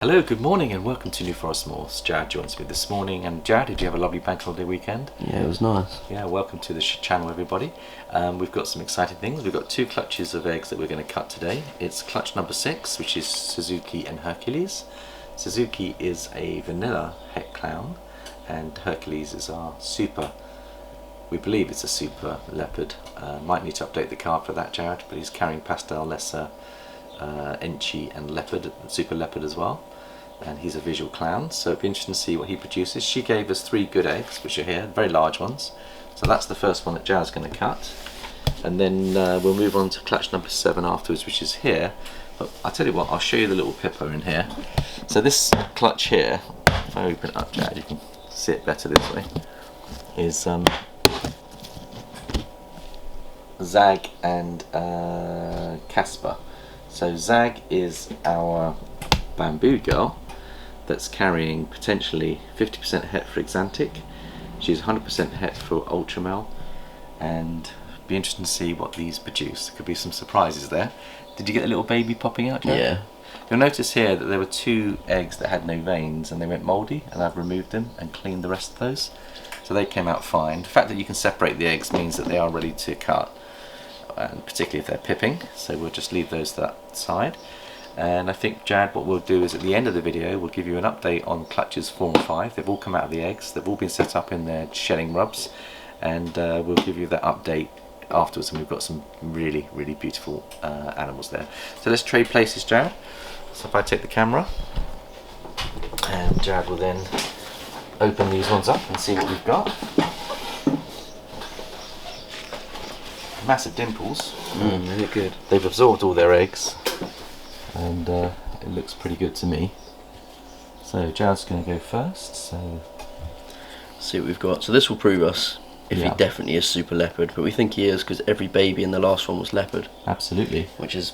Hello, good morning and welcome to New Forest Morphs. Jared joins me this morning. And Jared, did you have a lovely bank holiday weekend? Yeah, it was nice. Yeah, welcome to the channel everybody. We've got some exciting things. We've got two clutches of eggs that we're going to cut today. It's clutch number 6, which is Suzuki and Hercules. Suzuki is a vanilla het clown and Hercules is our super, we believe it's a super leopard. Might need to update the card for that, Jared, but he's carrying Pastel, lesser, Enchi and leopard, super leopard as well. And he's a visual clown, so it'd be interesting to see what he produces. She gave us 3 good eggs, which are here, very large ones. So that's the first one that Jared's going to cut. And then we'll move on to clutch number 7 afterwards, which is here. But I'll tell you what, I'll show you the little pipper in here. So this clutch here, if I open it up, Jared, you can see it better this way, is Zag and Casper. So Zag is our bamboo girl that's carrying potentially 50% het for Axanthic. She's 100% het for Ultramel, and it'd be interesting to see what these produce. There could be some surprises there. Did you get a little baby popping out, Jared? Yeah. You'll notice here that there were 2 eggs that had no veins and they went mouldy, and I've removed them and cleaned the rest of those. So they came out fine. The fact that you can separate the eggs means that they are ready to cut, and particularly if they're pipping, so we'll just leave those to that side. And I think, Jared, what we'll do is at the end of the video we'll give you an update on clutches 4 and 5. They've all come out of the eggs, they've all been set up in their shedding rubs, and we'll give you that update afterwards, and we've got some really beautiful animals there. So let's trade places, Jared. So if I take the camera, and Jared will then open these ones up and see what we've got. Massive dimples. Really good. They've absorbed all their eggs, and it looks pretty good to me. So Jared's going to go first. So see what we've got. So this will prove us if he definitely is super leopard, but we think he is because every baby in the last one was leopard. Absolutely. Which is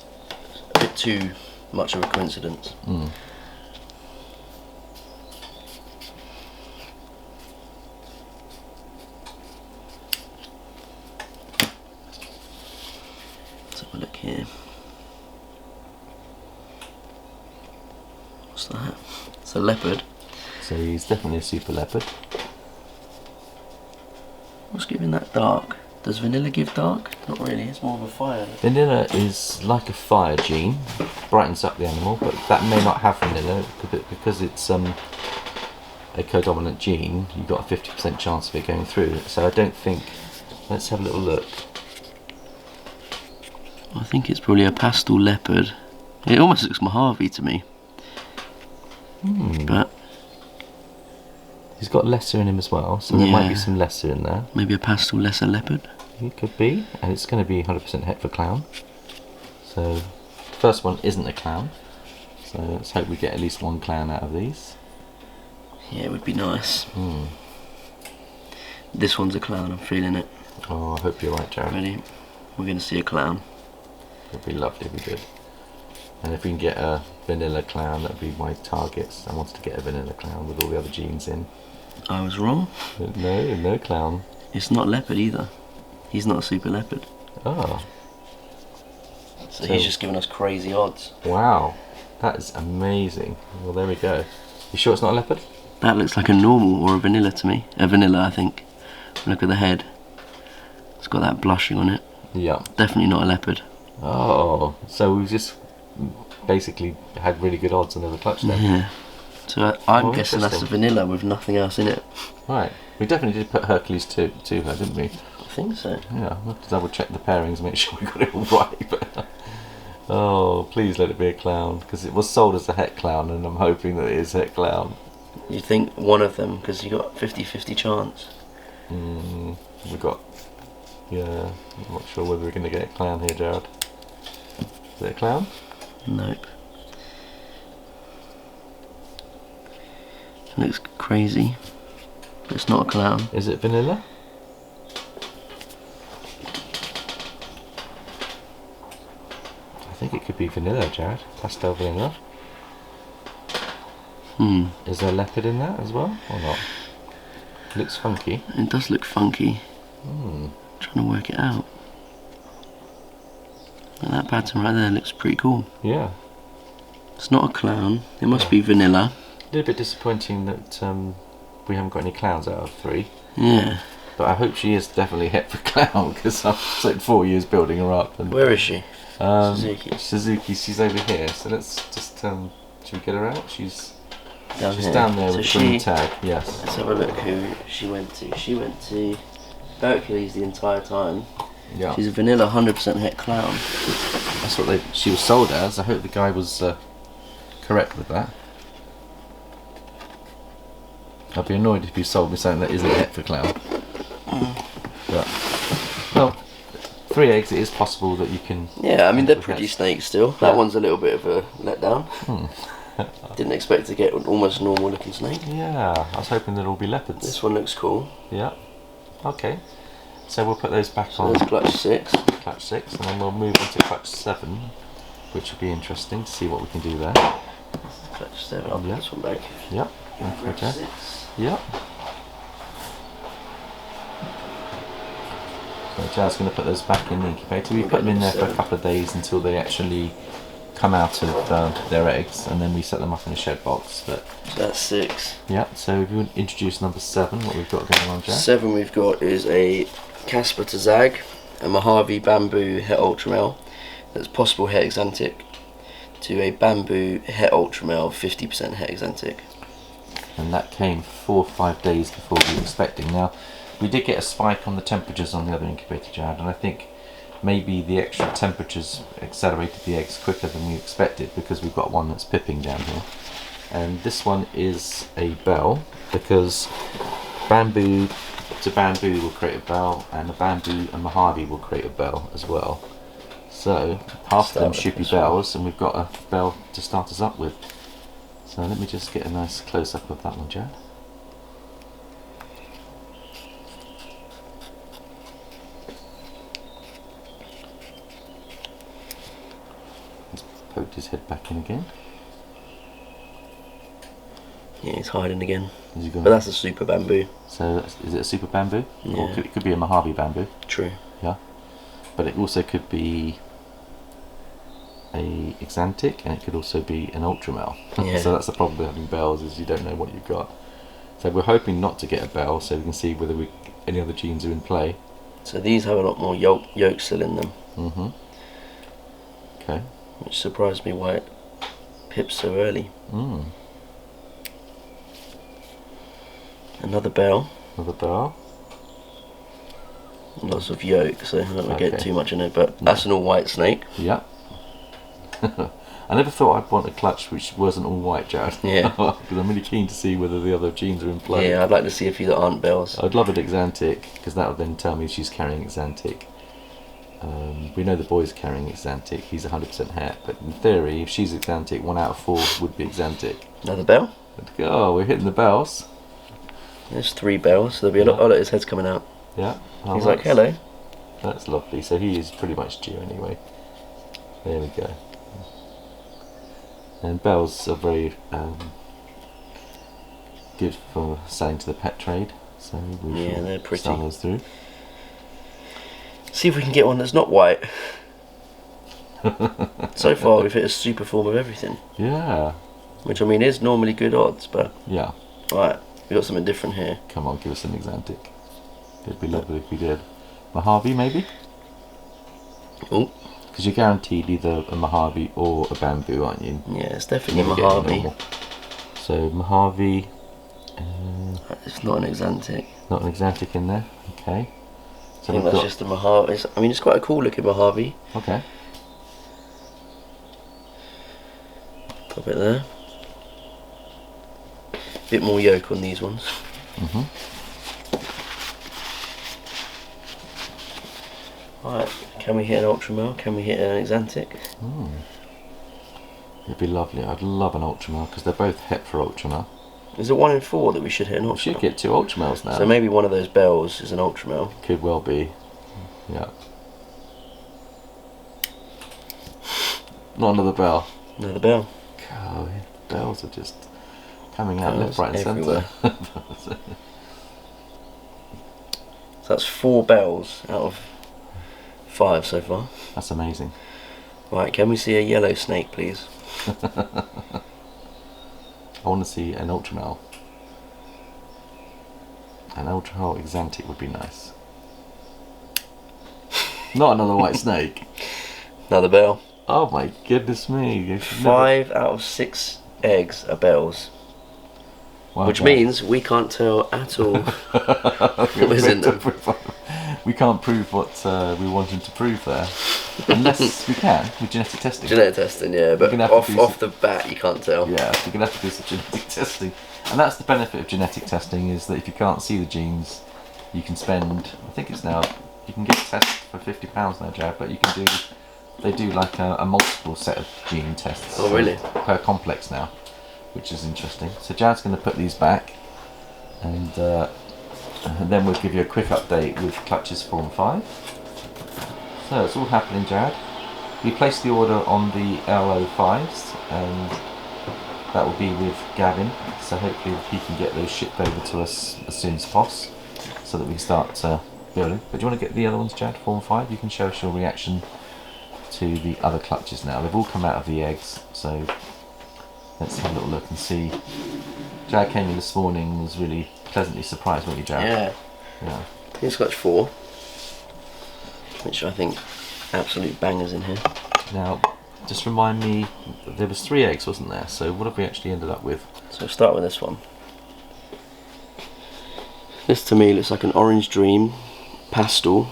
a bit too much of a coincidence. Let's have a look here. What's that? It's a leopard. So he's definitely a super leopard. What's giving that dark? Does vanilla give dark? Not really, it's more of a fire. Vanilla is like a fire gene, brightens up the animal, but that may not have vanilla because it's a codominant gene. You've got a 50% chance of it going through. So I don't think. Let's have a little look. I think it's probably a pastel leopard. It almost looks Mojave to me. But he's got lesser in him as well, so there might be some lesser in there. Maybe a pastel lesser leopard. It could be, and it's going to be 100% het for clown. So the first one isn't a clown. So let's hope we get at least 1 clown out of these. Yeah, it would be nice. This one's a clown, I'm feeling it. Oh, I hope you're right, Jared. Ready? We're going to see a clown. It'd be lovely if we did. And if we can get a vanilla clown, that'd be my targets. I wanted to get a vanilla clown with all the other genes in. I was wrong. No clown. It's not leopard either. He's not a super leopard. Oh. So he's just giving us crazy odds. Wow. That is amazing. Well, there we go. You sure it's not a leopard? That looks like a normal or a vanilla to me. A vanilla, I think. Look at the head. It's got that blushing on it. Yeah. Definitely not a leopard. Oh, so we've just basically had really good odds on the clutch then. Yeah. So I'm guessing that's a vanilla with nothing else in it. Right. We definitely did put Hercules to her, didn't we? I think so. Yeah, we'll have to double check the pairings and make sure we got it all right. But, oh, please let it be a clown, because it was sold as a het clown and I'm hoping that it is a het clown. You think one of them, because you got 50-50 chance. We got, yeah, I'm not sure whether we're going to get a clown here, Jared. Is it a clown? Nope. It looks crazy, but it's not a clown. Is it vanilla? I think it could be vanilla, Jared. Pastel vanilla. Is there a leopard in that as well, or not? It looks funky. It does look funky. Trying to work it out. And that pattern right there looks pretty cool. Yeah. It's not a clown. It must be vanilla. A little bit disappointing that we haven't got any clowns out of 3. Yeah. But I hope she is definitely hit for clown, because I've spent 4 years building her up. And Where is she? Suzuki. Suzuki, she's over here. So let's just should we get her out? She's down there with the green tag. Yes. Let's have a look who she went to. She went to Hercules the entire time. Yeah. She's a vanilla 100% het clown. That's what she was sold as. I hope the guy was correct with that. I'd be annoyed if he sold me something that isn't het for clown. But, well, 3 eggs, it is possible that you can... Yeah, I mean, they're pretty snakes still. Yeah. That one's a little bit of a letdown. Didn't expect to get an almost normal looking snake. Yeah, I was hoping they'd all be leopards. This one looks cool. Yeah. Okay. So we'll put those back on. There's clutch 6. Clutch 6, and then we'll move on to clutch 7, which will be interesting to see what we can do there. Clutch 7. I'll put this one back. Yep. Okay. 6. Yep. So Jazz going to put those back in the incubator. We put them in there for a couple of days until they actually come out of their eggs, and then we set them up in a shed box. But so that's 6. Yeah. So if you want to introduce number 7, what we've got going on, Jazz? 7 we've got is a Casper to Zag, a Mojave Bamboo Het Ultramel. That's possible Het Axanthic to a Bamboo Het Ultramel 50% Het Axanthic. And that came 4 or 5 days before we were expecting. Now, we did get a spike on the temperatures on the other incubator, Jared, and I think maybe the extra temperatures accelerated the eggs quicker than we expected, because we've got one that's pipping down here. And this one is a bell, because bamboo to bamboo will create a bell, and a bamboo and Mojave will create a bell as well. So half of them should be bells, and we've got a bell to start us up with. So let me just get a nice close-up of that one, Jared. He's poked his head back in again. Yeah, he's hiding again. But that's a super bamboo. So is it a super bamboo? Yeah. Or it could be a Mojave bamboo. True. Yeah. But it also could be a Axanthic, and it could also be an Ultramel. Yeah. So that's the problem with having bells, is you don't know what you've got. So we're hoping not to get a bell, so we can see whether any other genes are in play. So these have a lot more yolk still in them. Mm-hmm. Okay. Which surprised me why it pips so early. Mm. Another bell. Another bell. Lots of yolk, so I'm not going to get too much in it, but that's an all white snake. Yeah. I never thought I'd want a clutch which wasn't all white, Jared. Yeah. Because I'm really keen to see whether the other genes are in play. Yeah, I'd like to see a few that aren't bells. I'd love an Axanthic, because that would then tell me she's carrying Axanthic. We know the boy's carrying Axanthic, he's 100% het, but in theory, if she's Axanthic, 1 out of 4 would be Axanthic. Another bell? Oh, we're hitting the bells. There's 3 bells, so there'll be a lot. Oh, look, his head's coming out. Yeah. Oh, he's like, hello. That's lovely. So he is pretty much due anyway. There we go. And bells are very good for selling to the pet trade. So we they're pretty. sell those through. See if we can get one that's not white. So far we've hit a super form of everything. Yeah. Which I mean is normally good odds, but yeah. Right, we got something different here. Come on, give us an Axanthic. It'd be lovely if we did. Mojave maybe? Oh. Because you're guaranteed either a Mojave or a bamboo, aren't you? Yeah, it's definitely Mojave. So Mojave. It's not an Axanthic. Not an Axanthic in there. Okay. So I think that's just a Mojave. I mean, it's quite a cool looking Mojave. Okay. Pop it there. Bit more yolk on these ones. Mhm. Right, can we hit an Ultramel? Can we hit an Axanthic? It'd be lovely. I'd love an Ultramel, because they're both het for Ultramel. Is it 1 in 4 that we should hit an Ultramel? We should get 2 Ultramels now. So maybe one of those bells is an Ultramel. Could well be. Yeah. Not another bell. Another bell. God, bells are just coming out Bells left, right, and everywhere. centre. So that's 4 bells out of 5 so far. That's amazing. Right, can we see a yellow snake, please? I want to see an Ultramel. An Ultramel Axanthic would be nice. Not another white snake. Another Bel. Oh my goodness me. You should 5 out of 6 eggs are Bels. Well which done. means we can't tell at all what is in them. We can't prove what we wanted to prove there. Unless we can, with genetic testing. Genetic testing, yeah, but off the bat you can't tell. Yeah, you're going to have to do some genetic testing. And that's the benefit of genetic testing, is that if you can't see the genes, you can spend, I think it's now, you can get a test for £50 now, Jad, but you can do, they do like a multiple set of gene tests. Oh really? Per complex now, which is interesting. So Jad's going to put these back, and then we'll give you a quick update with clutches 4 and 5. So it's all happening, Jad. We placed the order on the LO5s, and that will be with Gavin, so hopefully he can get those shipped over to us as soon as possible, so that we can start building. But do you want to get the other ones, Jad, 4 and 5? You can show us your reaction to the other clutches now. They've all come out of the eggs, so let's have a little look and see. Jad came in this morning and was really pleasantly surprised, weren't you, Jad? Yeah. Yeah. Here's clutch 4, which I think absolute bangers in here. Now, just remind me, there was 3 eggs, wasn't there? So what have we actually ended up with? So we'll start with this one. This to me looks like an Orange Dream Pastel.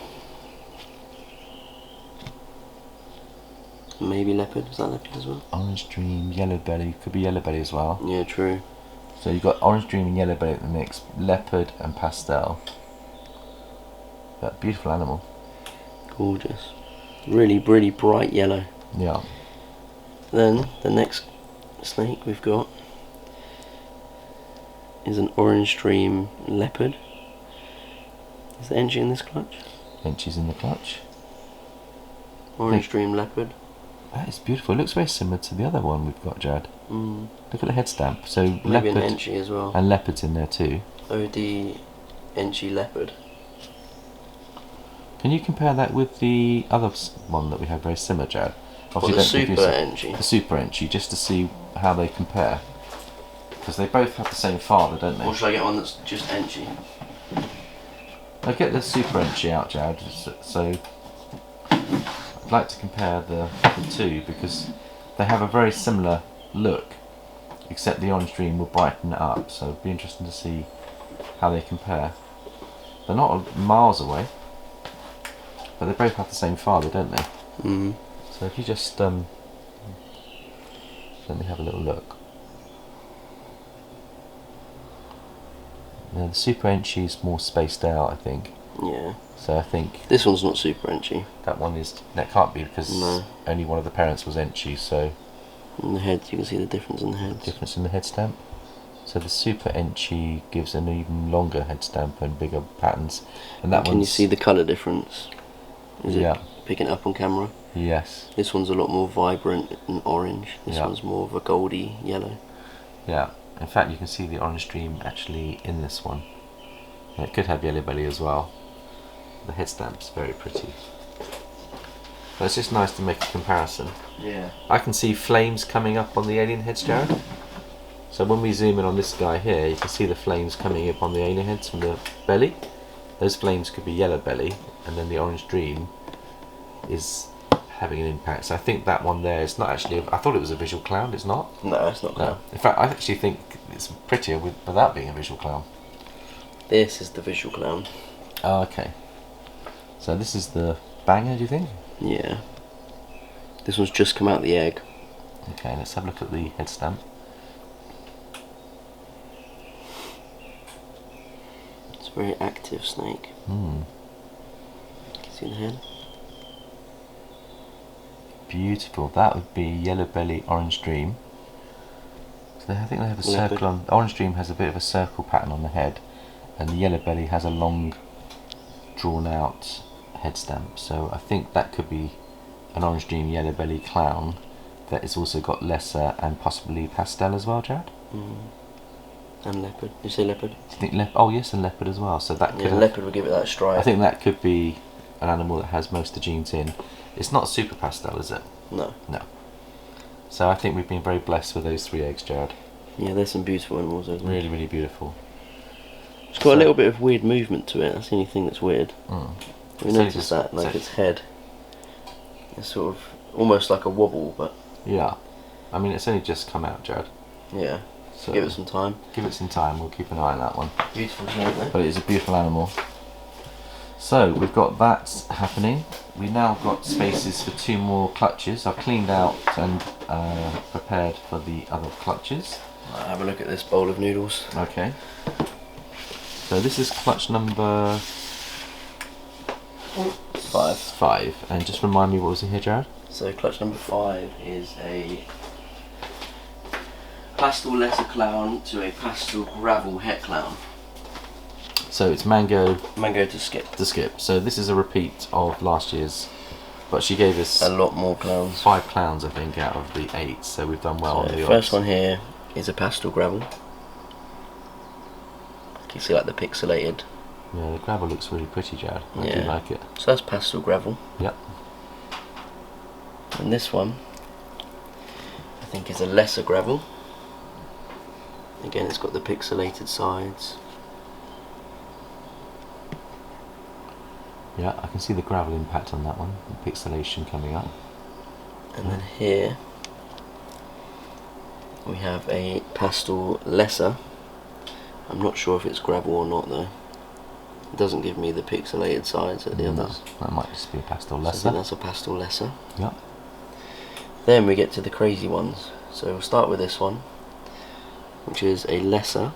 Maybe Leopard, is that Leopard as well? Orange Dream, Yellow Belly, could be Yellow Belly as well. Yeah, true. So you've got Orange Dream and Yellow Belly in the mix, Leopard and Pastel. That beautiful animal. Gorgeous. Really, really bright yellow. Yeah. Then the next snake we've got is an Orange Dream Leopard. Is the Enchi in this clutch? Enchi's in the clutch. Orange Dream Leopard. That is beautiful. It looks very similar to the other one we've got, Jad. Mm. Look at the head stamp. So Maybe Leopard an Enchi as well. and Leopard's in there too. OD Enchi Leopard. Can you compare that with the other one that we have very similar, Jad? What, the Super Enchi? The Super Enchi, just to see how they compare. Because they both have the same father, don't they? Or should I get one that's just Enchi? I'll get the Super Enchi out, Jad. So I'd like to compare the two, because they have a very similar look, except the Orange Dream will brighten it up. So it'd be interesting to see how they compare. They're not miles away, but they both have the same father, don't they? Mm. So if you just let me have a little look. Now the Super Enchi is more spaced out, I think. Yeah. So I think this one's not Super Enchi. that one is. That can't be, because No. only one of the parents was Enchi. So In the heads, you can see the difference in the heads. difference in the head stamp. So the Super Enchi gives an even longer head stamp and bigger patterns. And that Can you one's, see the colour difference? Is Yeah. it picking it up on camera? Yes. This one's a lot more vibrant and orange. This Yeah. one's more of a goldy yellow. Yeah. In fact, you can see the Orange Dream actually in this one. And it could have Yellow Belly as well. The head stamp's very pretty. But it's just nice to make a comparison. Yeah. I can see flames coming up on the alien heads, Jared. So when we zoom in on this guy here, you can see the flames coming up on the alien heads from the belly. Those flames could be Yellow Belly, and then the Orange Dream is having an impact. So I think that one there is not actually, I thought it was a visual clown, it's not. No, it's not. No. In fact, I actually think it's prettier without being a visual clown. This is the visual clown. Oh, okay. So this is the banger, do you think? Yeah. This one's just come out of the egg. Okay, let's have a look at the head stamp. It's a very active snake. Hmm. Can you see the head? Beautiful. That would be Yellow Belly, Orange Dream. So I think they have a Leopard. circle on. Orange Dream has a bit of a circle pattern on the head, and the Yellow Belly has a long, drawn out head stamp. So I think that could be an Orange Dream Yellow Belly clown that has also got lesser and possibly Pastel as well, Jared. Mm. And leopard. You say leopard? Do you think oh yes, and leopard as well. So that Yeah, could. leopard would give it that stripe. I think that could be an animal that has most of the genes in. It's not super pastel, is it? No. No. So I think we've been very blessed with those 3 eggs, Jared. Yeah, there's some beautiful animals, isn't there? Really, really beautiful. It's got a little bit of weird movement to it. That's the only thing that's weird. We noticed that, like its head. It's sort of almost like a wobble, but yeah. I mean, it's only just come out, Jared. yeah. So give it some time. Give it some time. We'll keep an eye on that one. Beautiful snake, though. But it is a beautiful animal. So we've got that happening. We now got spaces for 2 more clutches. I've cleaned out and prepared for the other clutches. Right, have a look at this bowl of noodles. Okay. So this is clutch number 5. And just remind me what was in here, Jared? So clutch number 5 is a pastel lesser clown to a pastel gravel het clown. So it's mango to skip. So this is a repeat of last year's, but she gave us a lot more clowns. 5 clowns, I think, out of the 8. So we've done well on the first one here is a pastel gravel. You can see like the pixelated. Yeah, the gravel looks really pretty, Jared. I do like it. So that's pastel gravel. Yep. And this one, I think, is a lesser gravel. Again, it's got the pixelated sides. Yeah, I can see the gravel impact on that one, the pixelation coming up. And then here we have a pastel lesser. I'm not sure if it's gravel or not though. It doesn't give me the pixelated sides at the others. That might just be a pastel lesser. So I think that's a pastel lesser. Yeah. Then we get to the crazy ones. So we'll start with this one, which is a lesser.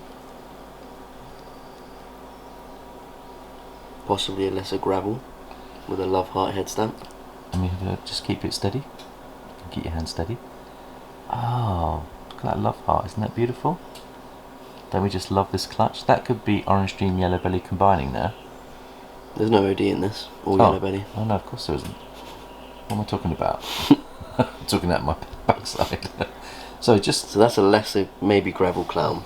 Possibly a lesser gravel with a love heart head stamp. And we have to just keep it steady. Keep your hand steady. Oh, look at that love heart, isn't that beautiful? Don't we just love this clutch? That could be orange dream, yellow belly combining there. There's no OD in this, or yellow belly. Oh no, of course there isn't. What am I talking about? I'm talking out my backside. So that's a lesser, maybe gravel clown.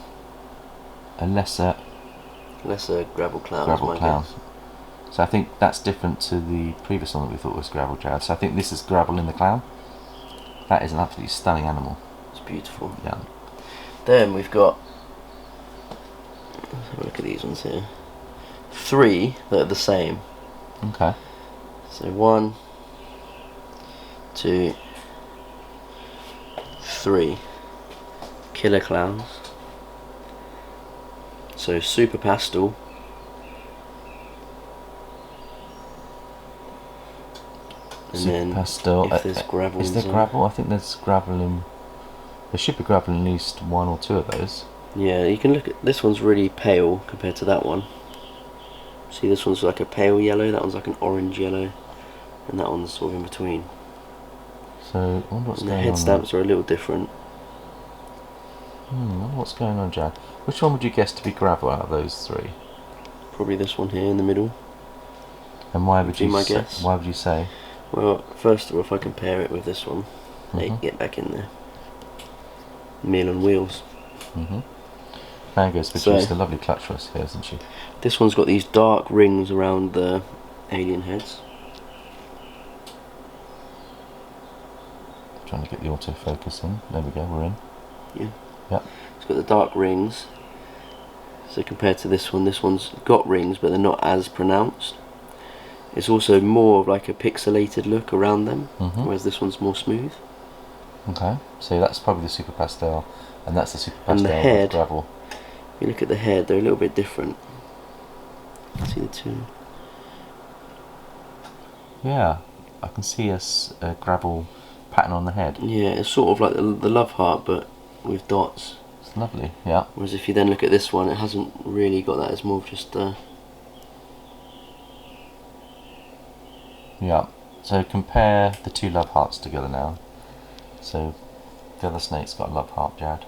A lesser gravel clown. Gravel clown. So I think that's different to the previous one that we thought was gravel, Jared. So I think this is gravel in the clown. That is an absolutely stunning animal. It's beautiful. Yeah. Then we've got, let's have a look at these ones here. 3 that are the same. Okay. So 1, 2, 3 killer clowns. So super pastel. And then pastel. if there's gravel, is there gravel? I think there's gravel in. There should be gravel in at least 1 or 2 of those. Yeah, you can look at this one's really pale compared to that one. See, this one's like a pale yellow, that one's like an orange yellow, and that one's sort of in between. So I wonder what's going on. The head stamps are a little different. I wonder what's going on, Jack. Which one would you guess to be gravel out of those 3? Probably this one here in the middle. And why would you? My guess. Why would you say? Well, first of all, if I compare it with this one, hey, get back in there. Meal on wheels. Mango's produced a lovely clutch for us here, hasn't she? This one's got these dark rings around the alien heads. Trying to get the autofocus in. There we go, we're in. Yeah. Yep. It's got the dark rings. So compared to this one's got rings, but they're not as pronounced. It's also more of like a pixelated look around them, whereas this one's more smooth. Okay, so that's probably the super pastel, and that's the super pastel and the head, with gravel. If you look at the head, they're a little bit different. See the 2? Yeah, I can see a gravel pattern on the head. Yeah, it's sort of like the love heart, but with dots. It's lovely, yeah. Whereas if you then look at this one, it hasn't really got that. It's more of just yeah. So compare the 2 love hearts together now. So the other snake's got a love heart, Jared.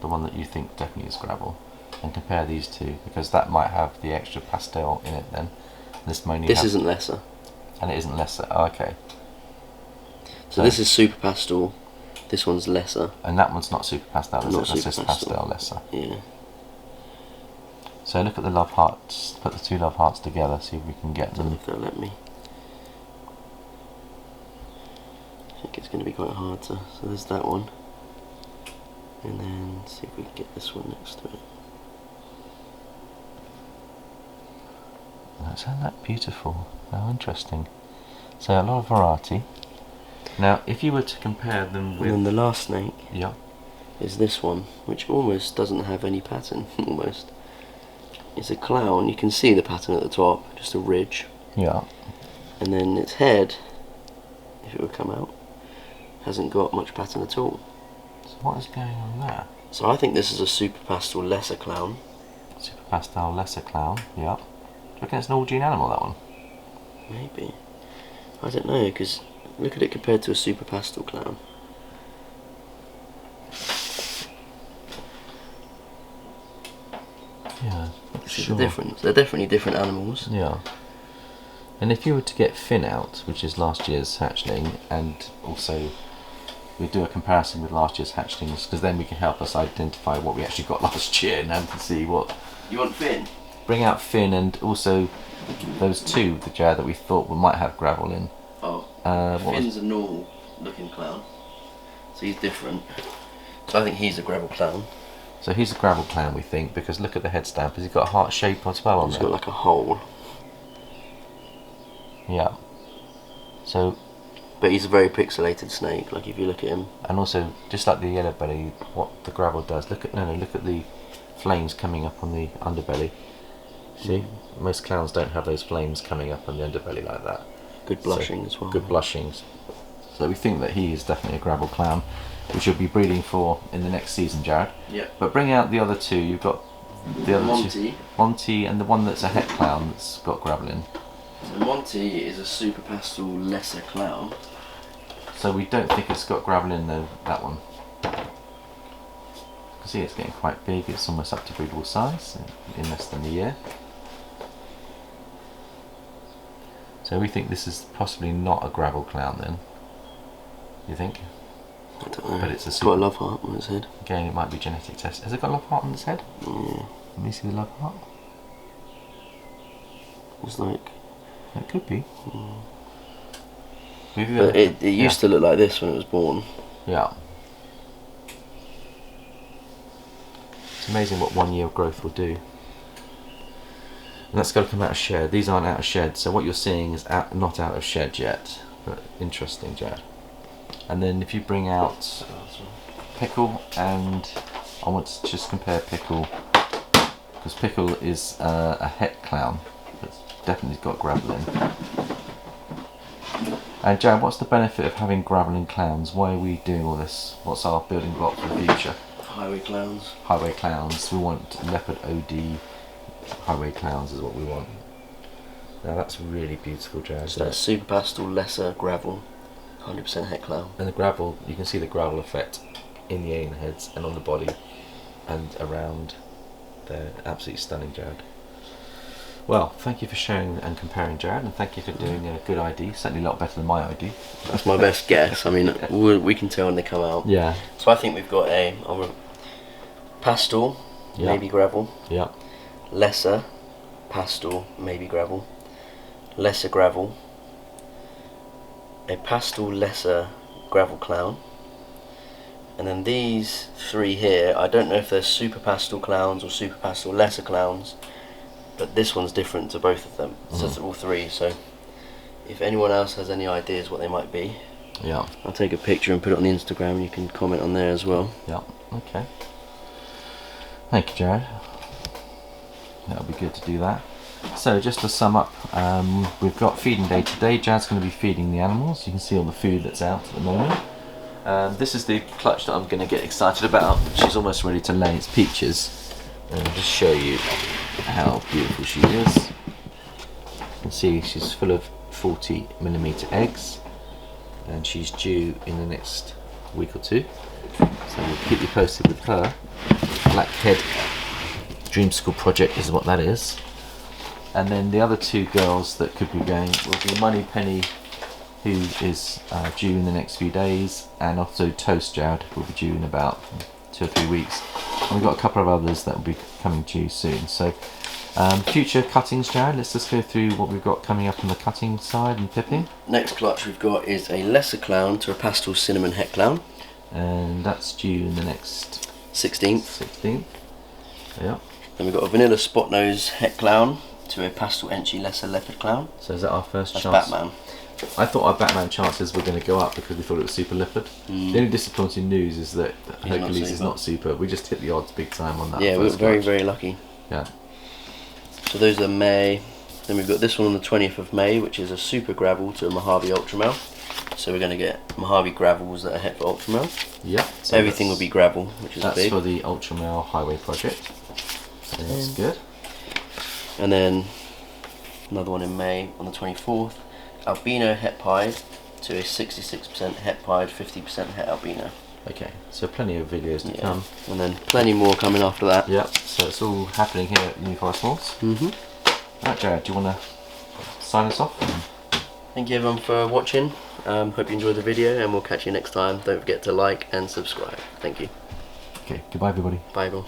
The one that you think definitely is gravel. And compare these 2, because that might have the extra pastel in it then. This isn't lesser. And it isn't lesser. Oh, okay. So this is super pastel. This one's lesser. And that one's not super pastel, is it? That's just pastel lesser. Yeah. So look at the love hearts. Put the 2 love hearts together. See if we can get them. If they'll let me. I think it's going to be quite hard to. So there's that one, and then see if we can get this one next to it. Isn't that beautiful? How interesting. So a lot of variety. Now, if you were to compare them with... And then the last snake yeah. is this one, which almost doesn't have any pattern, almost. It's a clown, you can see the pattern at the top, just a ridge. Yeah. And then its head, if it would come out, hasn't got much pattern at all. So what is going on there? So I think this is a Super Pastel lesser clown. Super Pastel lesser clown, yeah. Do you reckon it's an all-gene animal, that one? Maybe. I don't know, because look at it compared to a Super Pastel clown. Yeah. See the difference? They're definitely different animals. Yeah. And if you were to get Finn out, which is last year's hatchling, and also we do a comparison with last year's hatchlings, because then we can help us identify what we actually got last year and to see what... You want Finn? Bring out Finn and also those two, the jar that we thought we might have gravel in. Oh, Finn's a normal looking clown, so he's different. So I think he's a gravel clown. So he's a gravel clown, we think, because look at the head stamp. Has he got a heart shape as well on there? He's got like a hole. Yeah. So... But he's a very pixelated snake, like if you look at him. And also, just like the yellow belly, what the gravel does, look at look at the flames coming up on the underbelly. See? Most clowns don't have those flames coming up on the underbelly like that. Good blushing as well. Good blushings. So we think that he is definitely a gravel clown, which you'll be breeding for in the next season, Jared. Yeah. But bring out the other two. You've got the other Monty. two. Monty and the one that's a het clown that's got gravel in. So Monty is a Super Pastel lesser clown. So we don't think it's got gravel in though, that one. You can see it's getting quite big. It's almost up to breedable size in less than a year. So we think this is possibly not a gravel clown then. You think? I don't know. But it's got a love heart on its head. Again, it might be genetic test. Has it got a love heart on its head? Yeah. Let me see the love heart. It's like... It could be. But it used to look like this when it was born. Yeah. It's amazing what 1 year of growth will do. And that's got to come out of shed. These aren't out of shed, so what you're seeing is not out of shed yet. But interesting, Jad. And then if you bring out Pickle, and I want to just compare Pickle, because Pickle is a het clown that's definitely got gravel in. And Jad, what's the benefit of having gravel in clowns? Why are we doing all this? What's our building block for the future? Highway clowns. Highway clowns. We want leopard OD. Highway clowns is what we want. Now that's really beautiful, Jad. So that's Super Pastel lesser gravel, 100% het clown. And the gravel, you can see the gravel effect in the alien heads and on the body and around. They're absolutely stunning, Jared. Well, thank you for sharing and comparing, Jared, and thank you for doing a good ID. Certainly a lot better than my ID. That's my best guess. I mean, we can tell when they come out. Yeah. So I think we've got a pastel, Yeah. maybe gravel. Yeah. Lesser, pastel, maybe gravel. Lesser gravel. A pastel lesser gravel clown. And then these three here, I don't know if they're Super Pastel clowns or Super Pastel lesser clowns, but this one's different to both of them. So it's all three. So if anyone else has any ideas what they might be, Yeah. I'll take a picture and put it on the Instagram, and you can comment on there as well. Yeah. Okay. Thank you, Jared. That'll be good to do that. So just to sum up, we've got feeding day today. Jared's going to be feeding the animals. You can see all the food that's out at the moment. This is the clutch that I'm going to get excited about. She's almost ready to lay its peaches. And I'll just show you how beautiful she is. You can see she's full of 40mm eggs, and she's due in the next week or two. So we'll keep you posted with her. Blackhead Dream School project is what that is. And then the other two girls that could be going will be Moneypenny, who is due in the next few days, and also Toast Jared will be due in about 2 or 3 weeks. And we've got a couple of others that will be coming due soon. So Future cuttings, Jared. Let's just go through what we've got coming up on the cutting side and pipping. Next clutch we've got is a lesser clown to a pastel cinnamon het clown. And that's due in the next 16th. Yeah. Then we've got a vanilla spot nose het clown to a pastel Enchi lesser leopard clown. So is that our first That's chance? Batman. I thought our Batman chances were going to go up because we thought it was super leopard. The only disappointing news is that Hercules is not super. We just hit the odds big time on that. Yeah, we were first very, clutch. very lucky. Yeah. So those are May. Then we've got this one on the 20th of May, which is a super gravel to a Mojave Ultramel. So we're going to get Mojave gravels that are het for Ultramel. Yeah. So Everything will be gravel, which is that's big. for the Ultramel Highway project. So that's good. And then another one in May on the 24th. Albino het pied to a 66% het pied, 50% het albino. Okay, so plenty of videos to come. And then plenty more coming after that. Yep, so it's all happening here at New Forest Morphs. Right, Jared, do you want to sign us off? Thank you everyone for watching. Hope you enjoyed the video, and we'll catch you next time. Don't forget to like and subscribe. Thank you. Okay, goodbye everybody. Bye everyone.